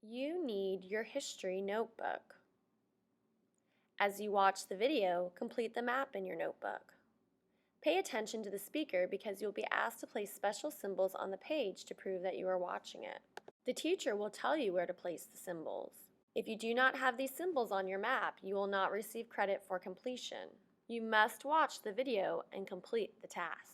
You need your history notebook. As you watch the video, complete the map in your notebook. Pay attention to the speaker because you'll be asked to place special symbols on the page to prove that you are watching it. The teacher will tell you where to place the symbols. If you do not have these symbols on your map, you will not receive credit for completion. You must watch the video and complete the tasks.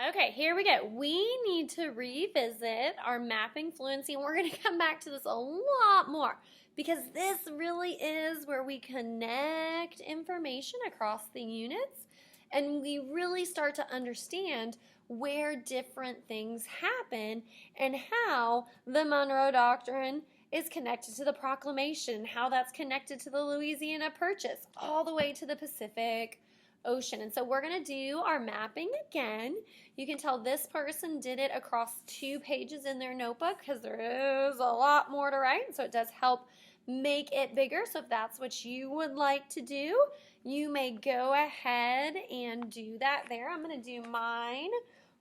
Okay, here we go. We need to revisit our mapping fluency, and we're going to come back to this a lot more because this really is where we connect information across the units and we really start to understand where different things happen and how the Monroe Doctrine is connected to the Proclamation, how that's connected to the Louisiana Purchase, all the way to the Pacific Ocean. And so we're going to do our mapping again. You can tell this person did it across 2 pages in their notebook because there is a lot more to write, so it does help make it bigger. So if that's what you would like to do, you may go ahead and do that there. I'm going to do mine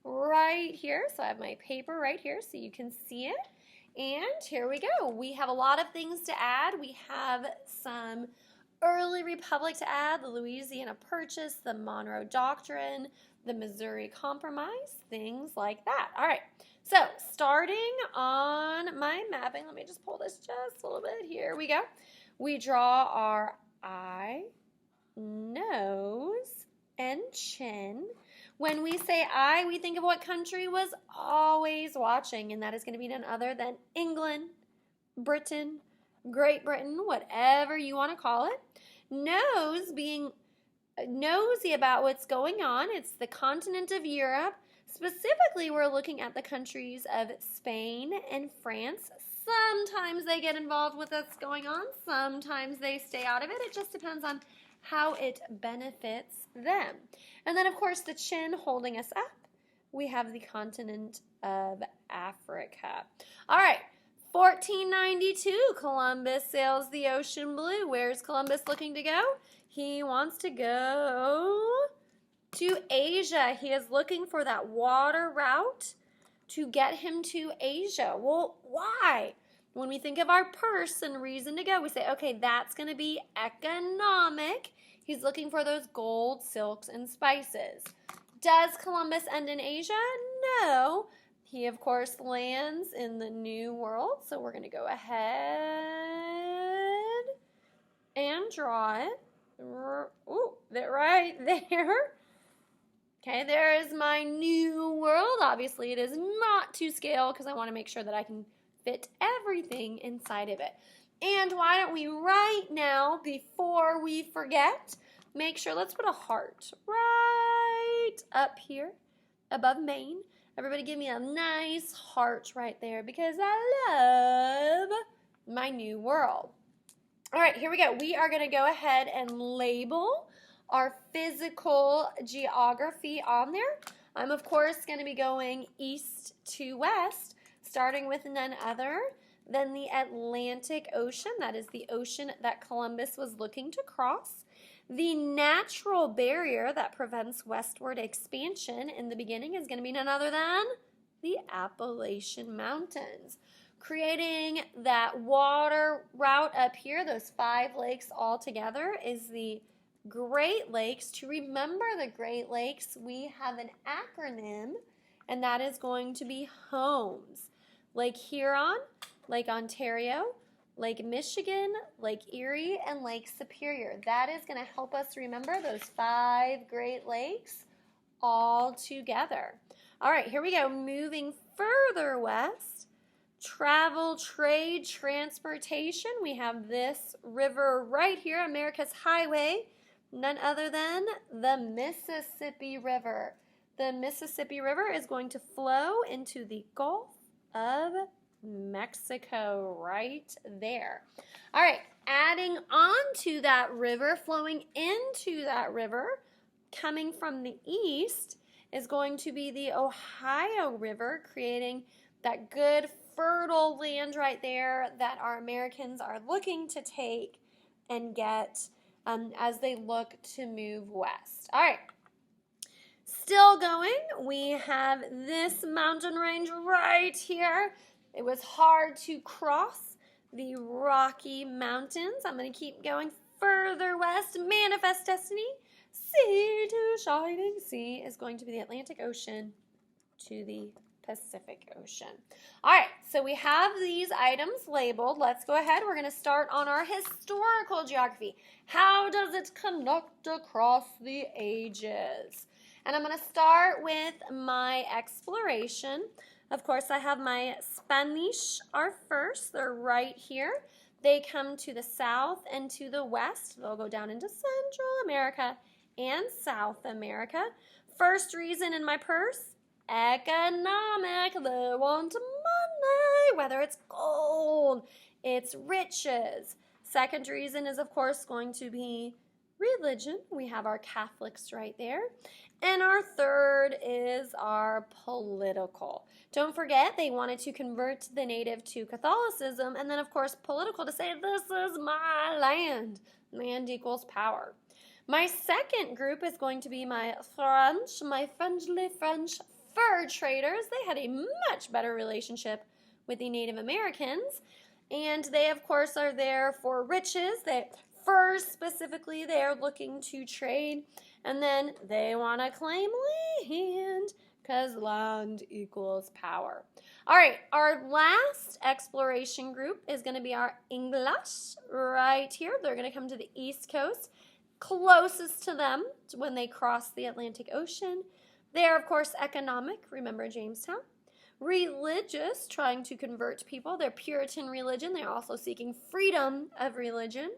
right here. So I have my paper right here so you can see it. And here we go. We have a lot of things to add. We have some early republic to add, the Louisiana Purchase, the Monroe Doctrine, the Missouri Compromise, things like that. All right, so starting on my mapping, let me just pull this just a little bit. Here we go. We draw our eye, nose, and chin. When we say eye, we think of what country was always watching, and that is going to be none other than England, Britain, Great Britain, whatever you want to call it. Nose, being nosy about what's going on. It's the continent of Europe. Specifically, we're looking at the countries of Spain and France. Sometimes they get involved with what's going on. Sometimes they stay out of it. It just depends on how it benefits them. And then, of course, the chin holding us up. We have the continent of Africa. All right. 1492, Columbus sails the ocean blue. Where's Columbus looking to go? He wants to go to Asia. He is looking for that water route to get him to Asia. Well, why? When we think of our purse and reason to go, we say, okay, that's going to be economic. He's looking for those gold, silks, and spices. Does Columbus end in Asia? No. He, of course, lands in the New World, so we're going to go ahead and draw it. Ooh, that right there. Okay, there is my New World. Obviously, it is not to scale because I want to make sure that I can fit everything inside of it. And why don't we right now, before we forget, make sure, let's put a heart right up here above Maine. Everybody give me a nice heart right there because I love my New World. All right, here we go. We are going to go ahead and label our physical geography on there. I'm, of course, going to be going east to west, starting with none other than the Atlantic Ocean. That is the ocean that Columbus was looking to cross. The natural barrier that prevents westward expansion in the beginning is going to be none other than the Appalachian Mountains. Creating that water route up here, those 5 lakes all together, is the Great Lakes. To remember the Great Lakes, we have an acronym, and that is going to be HOMES. Lake Huron, Lake Ontario, Lake Michigan, Lake Erie, and Lake Superior. That is going to help us remember those 5 Great Lakes all together. All right, here we go. Moving further west, travel, trade, transportation. We have this river right here, America's highway, none other than the Mississippi River. The Mississippi River is going to flow into the Gulf of Mexico right there. All right, adding on to that river, flowing into that river, coming from the east is going to be the Ohio River, creating that good fertile land right there that our Americans are looking to take and get as they look to move west. All right. Still going, we have this mountain range right here. It was hard to cross the Rocky Mountains. I'm going to keep going further west. Manifest destiny. Sea to shining sea is going to be the Atlantic Ocean to the Pacific Ocean. All right, so we have these items labeled. Let's go ahead. We're going to start on our historical geography. How does it connect across the ages? And I'm going to start with my exploration. Of course, I have my Spanish are first. They're right here. They come to the south and to the west. They'll go down into Central America and South America. First reason in my purse, economic. They want money, whether it's gold, it's riches. Second reason is, of course, going to be religion. We have our Catholics right there. And our third is our political. Don't forget, they wanted to convert the native to Catholicism, and then, of course, political to say, this is my land. Land equals power. My second group is going to be my French fur traders. They had a much better relationship with the Native Americans, and they, of course, are there for riches. Furs specifically, they are looking to trade, and then they want to claim land because land equals power. All right, our last exploration group is going to be our English right here. They're going to come to the East Coast, closest to them when they cross the Atlantic Ocean. They are, of course, economic. Remember Jamestown. Religious, trying to convert people. They're Puritan religion. They're also seeking freedom of religion.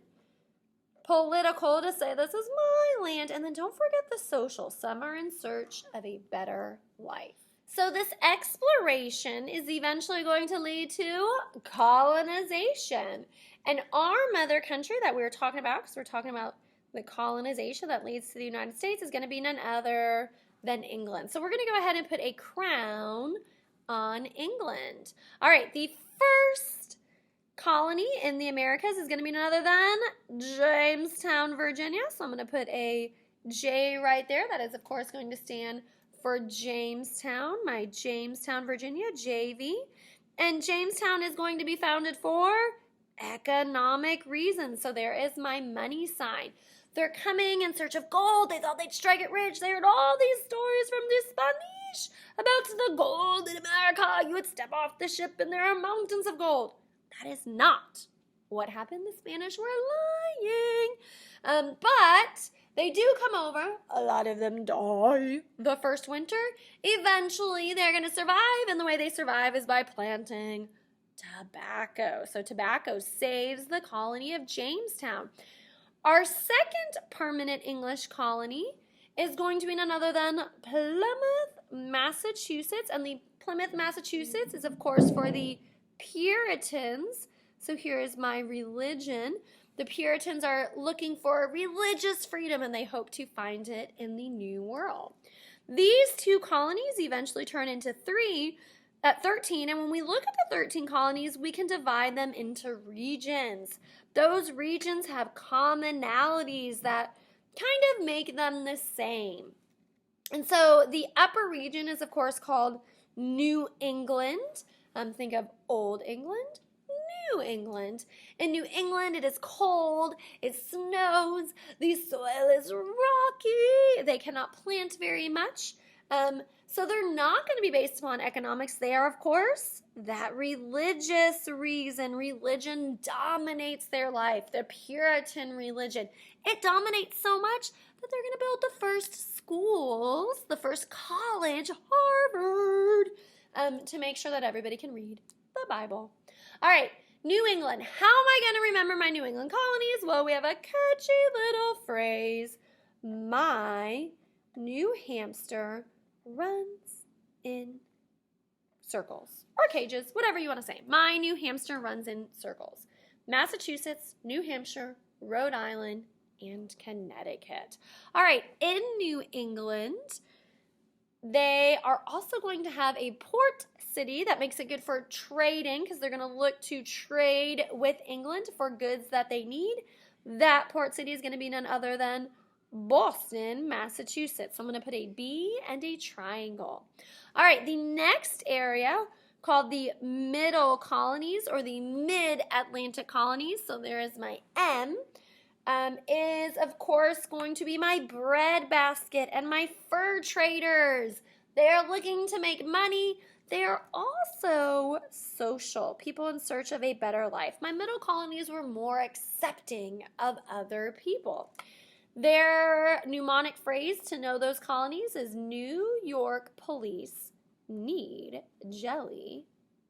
Political, to say this is my land. And then don't forget the social. Some are in search of a better life. So this exploration is eventually going to lead to colonization. And our mother country that we were talking about, because we're talking about the colonization that leads to the United States, is going to be none other than England. So we're going to go ahead and put a crown on England. All right, the first colony in the Americas is going to be none other than Jamestown, Virginia. So I'm going to put a J right there. That is, of course, going to stand for Jamestown, my Jamestown, Virginia, JV. And Jamestown is going to be founded for economic reasons. So there is my money sign. They're coming in search of gold. They thought they'd strike it rich. They heard all these stories from the Spanish about the gold in America. You would step off the ship and there are mountains of gold. That is not what happened. The Spanish were lying. But they do come over. A lot of them die the first winter. Eventually, they're going to survive, and the way they survive is by planting tobacco. So tobacco saves the colony of Jamestown. Our second permanent English colony is going to be none other than Plymouth, Massachusetts. And the Plymouth, Massachusetts is, of course, for the Puritans. So here is my religion. The Puritans are looking for religious freedom, and they hope to find it in the New World. These two colonies eventually turn into 13, and when we look at the 13 colonies, we can divide them into regions. Those regions have commonalities that kind of make them the same. And so the upper region is, of course, called New England. Think of Old England, New England. In New England, it is cold, it snows, the soil is rocky, they cannot plant very much. So they're not going to be based upon economics. They are, of course, that religious reason. Religion dominates their life. The Puritan religion. It dominates so much that they're going to build the first schools, the first college, Harvard, to make sure that everybody can read the Bible. All right, New England. How am I going to remember my New England colonies? Well, we have a catchy little phrase. My new hamster runs in circles or cages, whatever you want to say. My new hamster runs in circles. Massachusetts, New Hampshire, Rhode Island, and Connecticut. All right, in New England, they are also going to have a port city that makes it good for trading because they're going to look to trade with England for goods that they need. That port city is going to be none other than Boston, Massachusetts. So I'm going to put a B and a triangle. All right, the next area called the Middle Colonies or the Mid-Atlantic Colonies. So there is my M. Is, of course, going to be my breadbasket and my fur traders. They're looking to make money. They are also social, people in search of a better life. My middle colonies were more accepting of other people. Their mnemonic phrase to know those colonies is New York police need jelly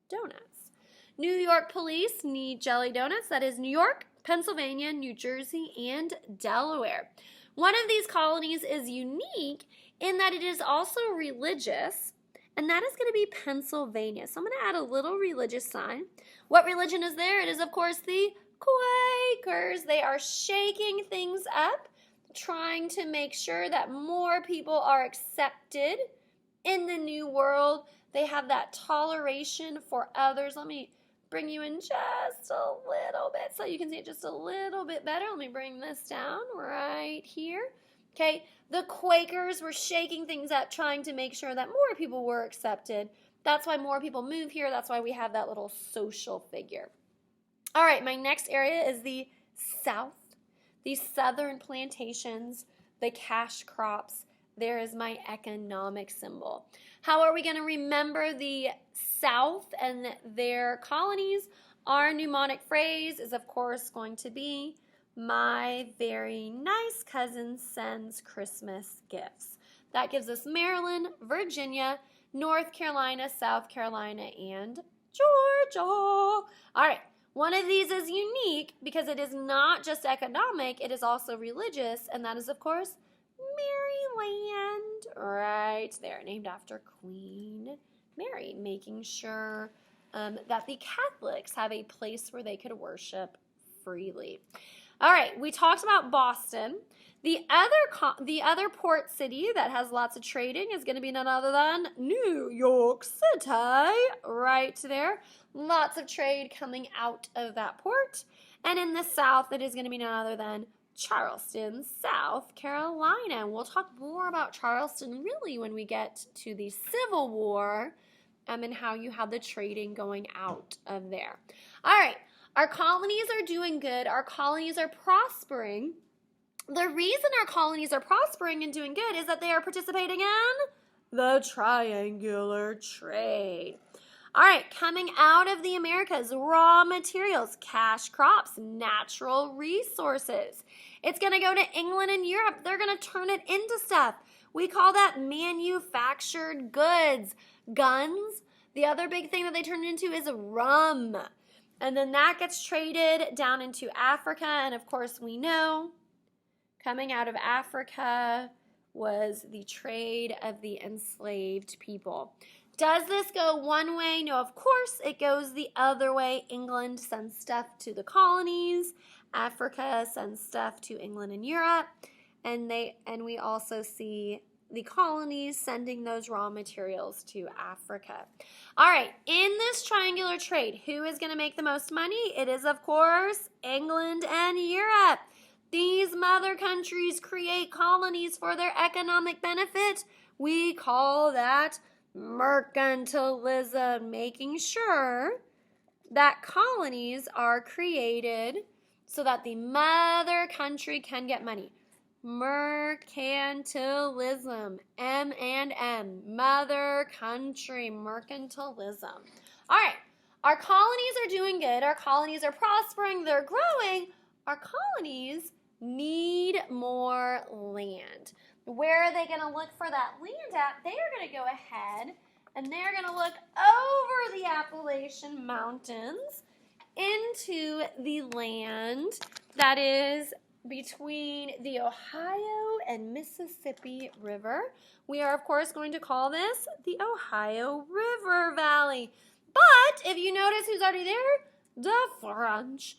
donuts. New York police need jelly donuts. That is New York, Pennsylvania, New Jersey, and Delaware. One of these colonies is unique in that it is also religious, and that is going to be Pennsylvania. So I'm going to add a little religious sign. What religion is there? It is, of course, the Quakers. They are shaking things up, trying to make sure that more people are accepted in the new world. They have that toleration for others. Let me bring you in just a little bit so you can see it just a little bit better. Let me bring this down right here. Okay, the Quakers were shaking things up, trying to make sure that more people were accepted. That's why more people move here. That's why we have that little social figure. All right, my next area is the South, the southern plantations, the cash crops. There is my economic symbol. How are we going to remember the South and their colonies? Our mnemonic phrase is, of course, going to be my very nice cousin sends Christmas gifts. That gives us Maryland, Virginia, North Carolina, South Carolina, and Georgia. All right, one of these is unique because it is not just economic, it is also religious, and that is, of course, Maryland, right there, named after Queen Mary, making sure that the Catholics have a place where they could worship freely. All right, we talked about Boston. The other port city that has lots of trading is going to be none other than New York City, right there. Lots of trade coming out of that port. And in the South, it is going to be none other than Charleston, South Carolina. We'll talk more about Charleston really when we get to the Civil War and how you have the trading going out of there. All right, our colonies are doing good. Our colonies are prospering. The reason our colonies are prospering and doing good is that they are participating in the triangular trade. All right, coming out of the Americas, raw materials, cash crops, natural resources. It's going to go to England and Europe. They're going to turn it into stuff. We call that manufactured goods. Guns. The other big thing that they turn it into is rum. And then that gets traded down into Africa. And of course, we know coming out of Africa was the trade of the enslaved people. Does this go one way? No, of course it goes the other way. England sends stuff to the colonies. Africa sends stuff to England and Europe. And we also see the colonies sending those raw materials to Africa. All right, in this triangular trade, who is going to make the most money? It is, of course, England and Europe. These mother countries create colonies for their economic benefit. We call that mercantilism, making sure that colonies are created so that the mother country can get money. Mercantilism, M&M, mother country, mercantilism. All right, our colonies are doing good. Our colonies are prospering. They're growing. Our colonies need more land. Where are they going to look for that land at? They are going to go ahead and they're going to look over the Appalachian Mountains into the land that is between the Ohio and Mississippi River. We are, of course, going to call this the Ohio River Valley. But if you notice who's already there, the French.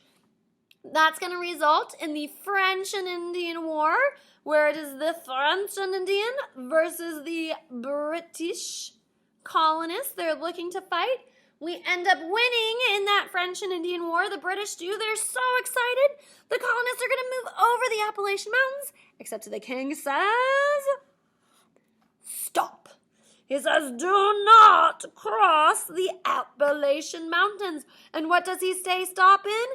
That's going to result in the French and Indian War, where it is the French and Indian versus the British colonists. They're looking to fight. We end up winning in that French and Indian War. The British do. They're so excited. The colonists are going to move over the Appalachian Mountains, except the king says, stop. He says, do not cross the Appalachian Mountains. And what does he say stop in?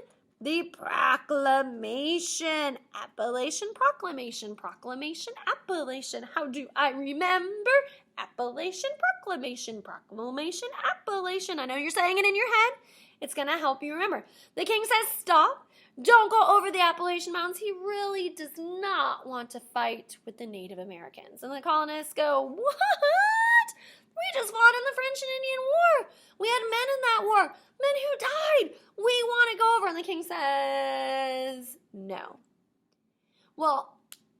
The proclamation. Appalachian proclamation. Proclamation, Appalachian. How do I remember? Appalachian proclamation. Proclamation, Appalachian. I know you're saying it in your head. It's going to help you remember. The king says, stop. Don't go over the Appalachian Mountains. He really does not want to fight with the Native Americans. And the colonists go, what? We just fought in the French and Indian War. We had men in that war. Men who died. We want to go over. And the king says, no. Well,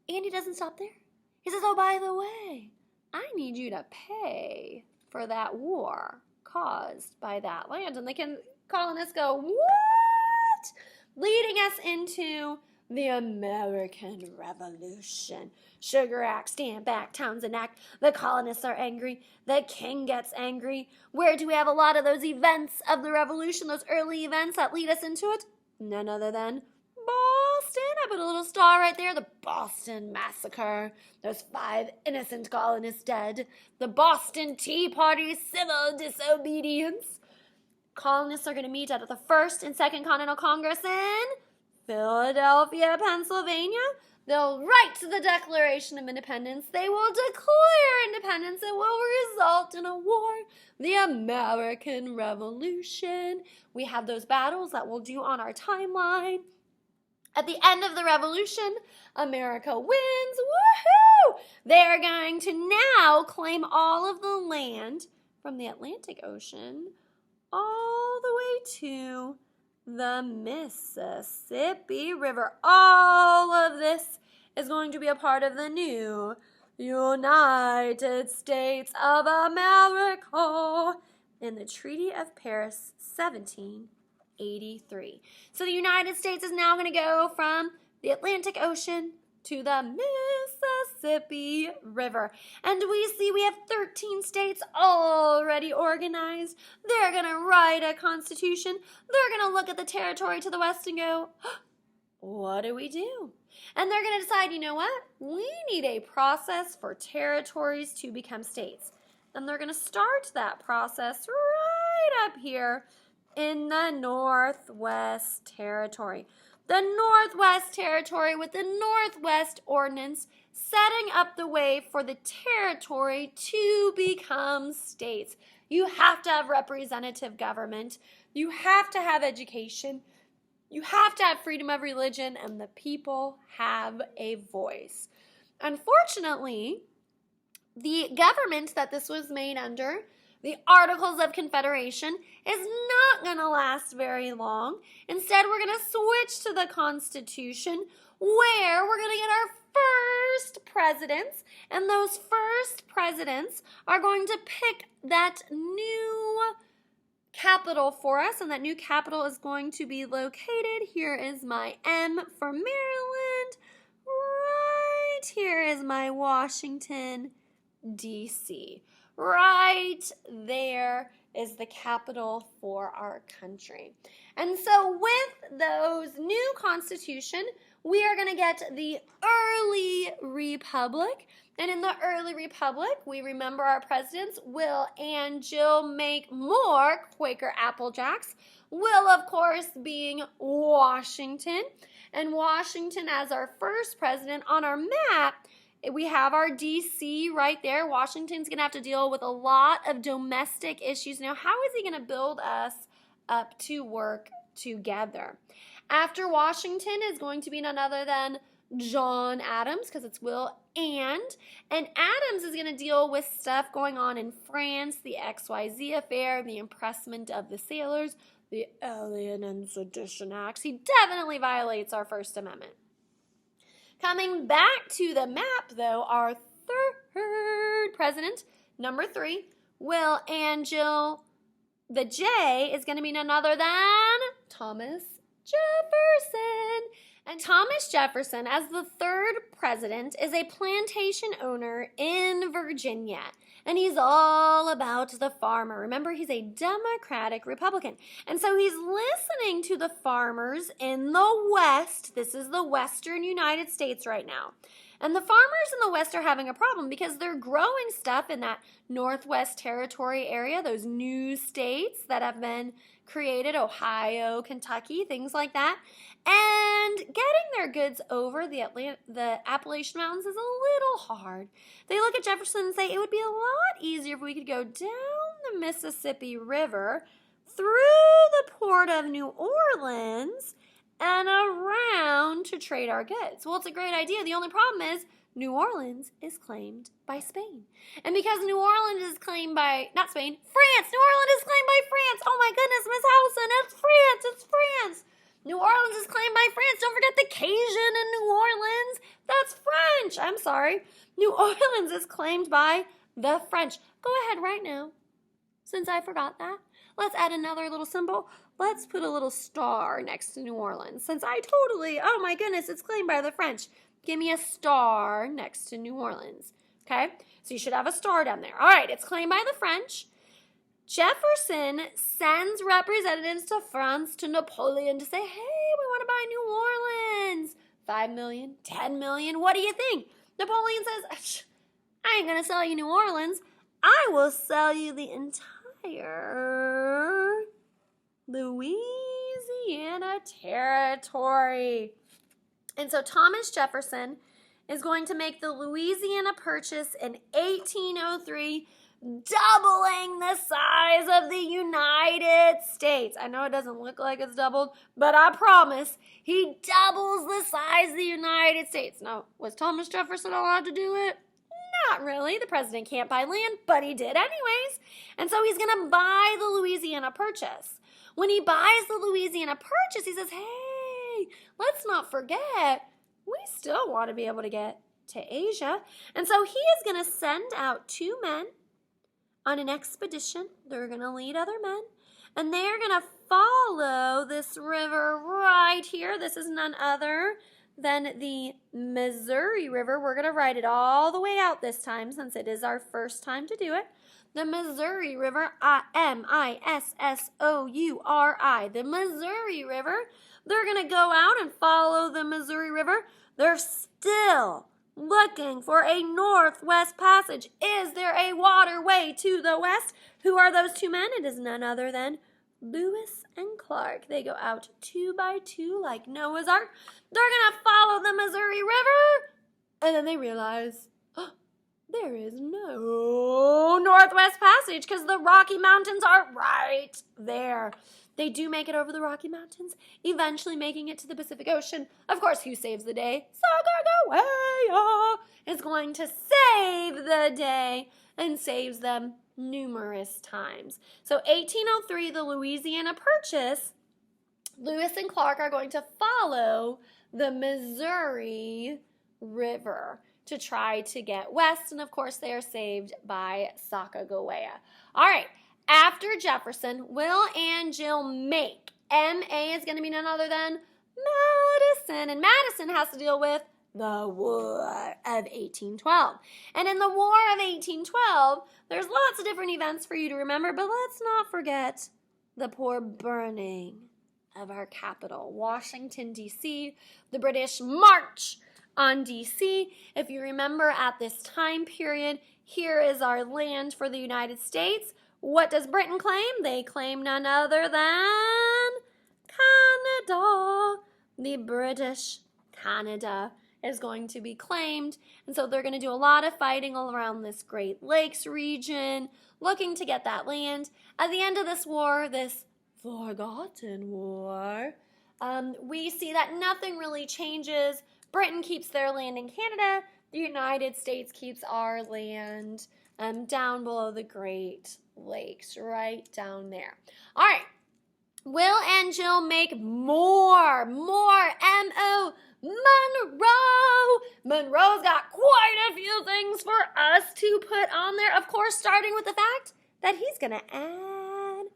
Andy doesn't stop there. He says, oh, by the way, I need you to pay for that war caused by that land. And the colonists go, what? Leading us into the American Revolution. Sugar Act, Stamp Act, Townsend Act. The colonists are angry. The king gets angry. Where do we have a lot of those events of the Revolution, those early events that lead us into it? None other than Boston. I put a little star right there. The Boston Massacre. Those 5 innocent colonists dead. The Boston Tea Party, civil disobedience. Colonists are going to meet at the First and Second Continental Congress in Philadelphia, Pennsylvania. They'll write the Declaration of Independence. They will declare independence. It will result in a war, the American Revolution. We have those battles that we'll do on our timeline. At the end of the Revolution, America wins. Woohoo! They're going to now claim all of the land from the Atlantic Ocean all the way to the Mississippi River. All of this is going to be a part of the new United States of America in the Treaty of Paris, 1783. So the United States is now going to go from the Atlantic Ocean to the Mississippi River. And we have 13 states already organized. They're going to write a constitution. They're going to look at the territory to the west and go, what do we do? And they're going to decide, you know what? We need a process for territories to become states. And they're going to start that process right up here in the Northwest Territory. The Northwest Territory with the Northwest Ordinance setting up the way for the territory to become states. You have to have representative government. You have to have education. You have to have freedom of religion, and the people have a voice. Unfortunately, the government that this was made under, the Articles of Confederation, is not going to last very long. Instead, we're going to switch to the Constitution, where we're going to get our first presidents, and those first presidents are going to pick that new capital for us, and that new capital is going to be located. Here is my M for Maryland. Right here is my Washington, D.C. Right there is the capital for our country. And so with those new constitution, we are going to get the early republic. And in the early republic, we remember our presidents, Will and Jill make more Quaker Apple Jacks. Will, of course, being Washington. And Washington as our first president. On our map, we have our D.C. right there. Washington's going to have to deal with a lot of domestic issues. Now, how is he going to build us up to work together? After Washington is going to be none other than John Adams, because it's Will and Adams is going to deal with stuff going on in France, the XYZ affair, the impressment of the sailors, the Alien and Sedition Acts. He definitely violates our First Amendment. Coming back to the map, though, our third president, number 3, Will and Jill. The J is going to be none other than Thomas Jefferson. And Thomas Jefferson, as the third president, is a plantation owner in Virginia. And he's all about the farmer. Remember, he's a Democratic Republican. And so he's listening to the farmers in the West. This is the Western United States right now. And the farmers in the West are having a problem because they're growing stuff in that Northwest Territory area, those new states that have been created, Ohio, Kentucky, things like that. And getting their goods over the Appalachian Mountains is a little hard. They look at Jefferson and say it would be a lot easier if we could go down the Mississippi River through the port of New Orleans and around to trade our goods. Well, it's a great idea. The only problem is New Orleans is claimed by Spain. And because New Orleans is claimed by, not Spain, France. New Orleans is claimed by France. Oh my goodness, Miss Howson, it's France, it's France. New Orleans is claimed by France. Don't forget the Cajun in New Orleans. That's French. I'm sorry. New Orleans is claimed by the French. Go ahead right now. Since I forgot that, let's add another little symbol. Let's put a little star next to New Orleans. Since I totally, oh my goodness, it's claimed by the French. Give me a star next to New Orleans. Okay? So you should have a star down there. All right, it's claimed by the French. Jefferson sends representatives to France, to Napoleon, to say, hey, we want to buy New Orleans. 5 million, 10 million, what do you think? Napoleon says, I ain't going to sell you New Orleans. I will sell you the entire Louisiana Territory. And so Thomas Jefferson is going to make the Louisiana Purchase in 1803, doubling the size of the United States. I know it doesn't look like it's doubled, but I promise he doubles the size of the United States. Now, was Thomas Jefferson allowed to do it? Not really. The president can't buy land, but he did anyways. And so he's going to buy the Louisiana Purchase. When he buys the Louisiana Purchase, he says, hey, let's not forget, we still want to be able to get to Asia. And so he is going to send out 2 men on an expedition. They're going to lead other men, and they are going to follow this river right here. This is none other than the Missouri River. We're going to write it all the way out this time since it is our first time to do it. The Missouri River, M-I-S-S-O-U-R-I, the Missouri River. They're going to go out and follow the Missouri River. They're still looking for a northwest passage. Is there a waterway to the west? Who are those 2 men? It is none other than Lewis and Clark. They go out 2 by 2 like Noah's Ark. They're going to follow the Missouri River. And then they realize, there is no northwest passage because the Rocky Mountains are right there. They do make it over the Rocky Mountains, eventually making it to the Pacific Ocean. Of course, who saves the day? Sacagawea is going to save the day and saves them numerous times. So 1803, the Louisiana Purchase, Lewis and Clark are going to follow the Missouri River to try to get west, and of course they are saved by Sacagawea. All right, after Jefferson, Will and Jill make. M.A. is going to be none other than Madison, and Madison has to deal with the War of 1812. And in the War of 1812, there's lots of different events for you to remember, but let's not forget the poor burning of our capital, Washington, D.C., the British march on D.C. If you remember at this time period, here is our land for the United States. What does Britain claim? They claim none other than Canada. The British Canada is going to be claimed, and so they're going to do a lot of fighting all around this Great Lakes region, looking to get that land. At the end of this war, this forgotten war, we see that nothing really changes. Britain keeps their land in Canada. The United States keeps our land down below the Great Lakes, right down there. All right. Will and Jill make more. M-O, Monroe. Monroe's got quite a few things for us to put on there. Of course, starting with the fact that he's going to add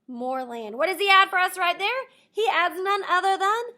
more land. What does he add for us right there? He adds none other than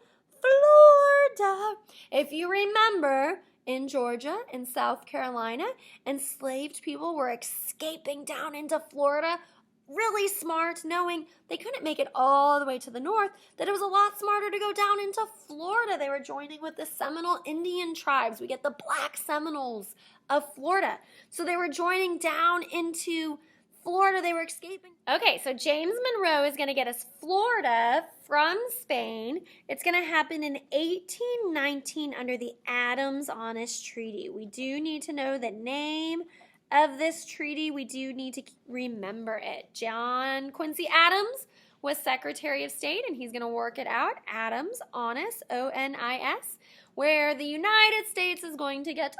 Florida. If you remember, in Georgia and South Carolina, enslaved people were escaping down into Florida. really smart, knowing they couldn't make it all the way to the north, that it was a lot smarter to go down into Florida. They were joining with the Seminole Indian tribes. We get the Black Seminoles of Florida. So they were joining down into Florida. They were escaping. Okay, so James Monroe is going to get us Florida from Spain. It's going to happen in 1819 under the Adams-Honest Treaty. We do need to know the name of this treaty. We do need to remember it. John Quincy Adams was Secretary of State, and he's going to work it out. Adams, Honest, O-N-I-S, where the United States is going to get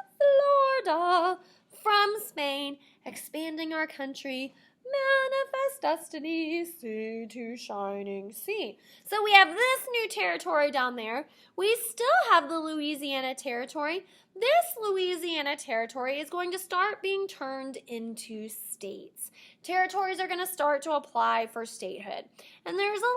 Florida from Spain, expanding our country, manifest destiny, sea to shining sea. So we have this new territory down there. We still have the Louisiana Territory. This Louisiana Territory is going to start being turned into states. Territories are going to start to apply for statehood. And there's a little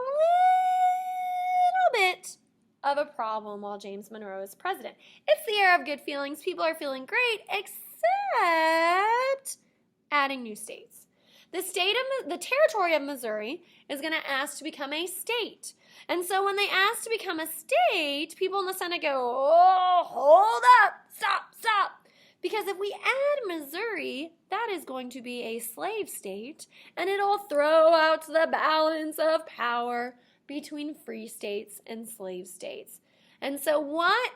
bit of a problem while James Monroe is president. It's the era of good feelings. People are feeling great, except adding new states. The territory of Missouri is going to ask to become a state. And so when they ask to become a state, people in the Senate go, oh, hold up, stop. Because if we add Missouri, that is going to be a slave state, and it'll throw out the balance of power between free states and slave states. And so what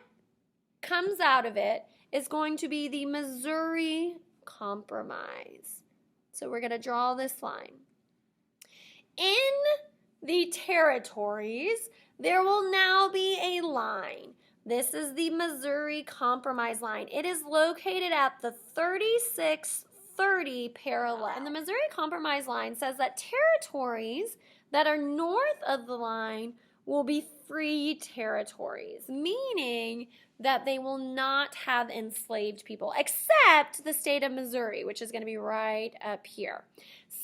comes out of it is going to be the Missouri Compromise. So we're going to draw this line. In the territories, there will now be a line. This is the Missouri Compromise line. It is located at the 3630 parallel. And the Missouri Compromise line says that territories that are north of the line will be free territories, meaning that they will not have enslaved people, except the state of Missouri, which is going to be right up here.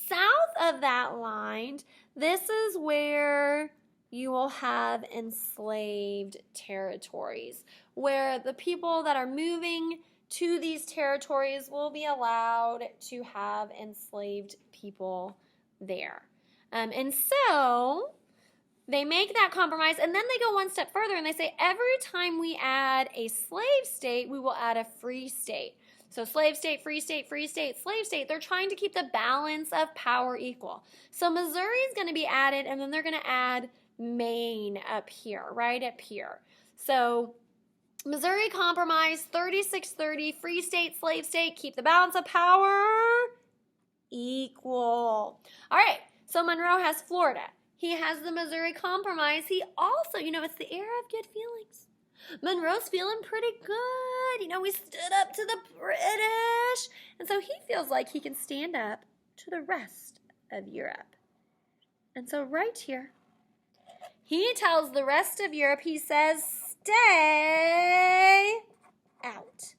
South of that line, this is where you will have enslaved territories, where the people that are moving to these territories will be allowed to have enslaved people there. And so they make that compromise, and then they go one step further, and they say every time we add a slave state, we will add a free state. So slave state, free state, free state, slave state. They're trying to keep the balance of power equal. So Missouri is going to be added, and then they're going to add Maine up here, right up here. So Missouri Compromise, 3630, free state, slave state, keep the balance of power equal. All right, so Monroe has Florida. He has the Missouri Compromise. He also, it's the era of good feelings. Monroe's feeling pretty good. We stood up to the British. And so he feels like he can stand up to the rest of Europe. And so right here, he tells the rest of Europe, he says, stay out.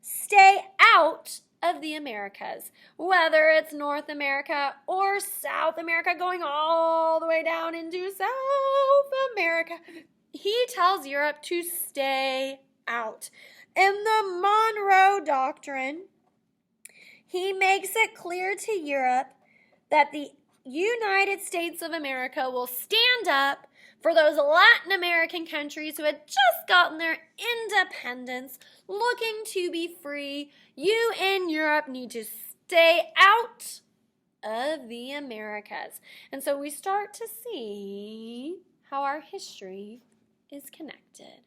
Stay out of the Americas, whether it's North America or South America, going all the way down into South America. He tells Europe to stay out. In the Monroe Doctrine, he makes it clear to Europe that the United States of America will stand up for those Latin American countries who had just gotten their independence, looking to be free. You in Europe need to stay out of the Americas. And so we start to see how our history is connected.